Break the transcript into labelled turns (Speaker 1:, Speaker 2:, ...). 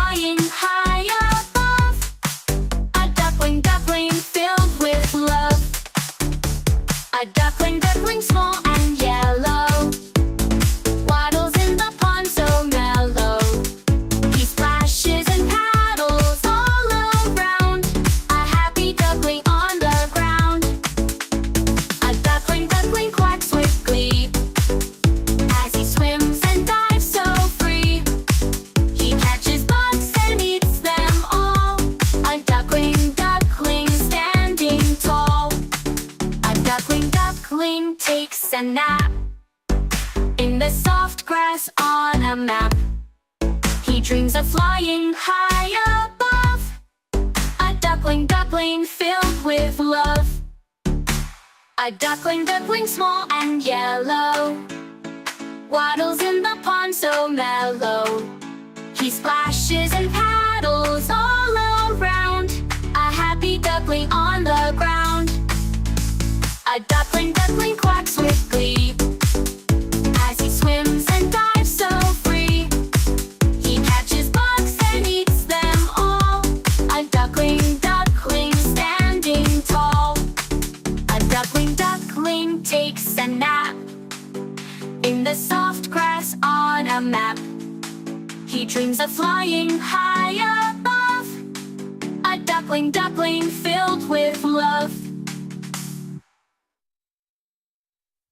Speaker 1: flying high above. A duckling, duckling filled with love. A duckling, duckling small and yellow. Waddles in the pond so mellow. He splashes and paddles all around. A happy duckling on the ground. A duckling, duckling quacks with glee as he swims and dives so free. He catches bugs and eats them all. A duckling, duckling standing tall. A duckling, duckling takes a nap in the soft grass on a map. He dreams of flying high above. A duckling, duckling filled with love. A duckling, duckling small and yellow. Waddles in the pond so mellow. He splashes and paddles all around. A happy duckling on the ground. A duckling, duckling quacks with glee as he swims and dives so free. He catches bugs and eats them all. A duckling, duckling standing tall. A duckling, duckling takes a nap in the soft grass on a map. He dreams of flying high above. A duckling, duckling filled with love.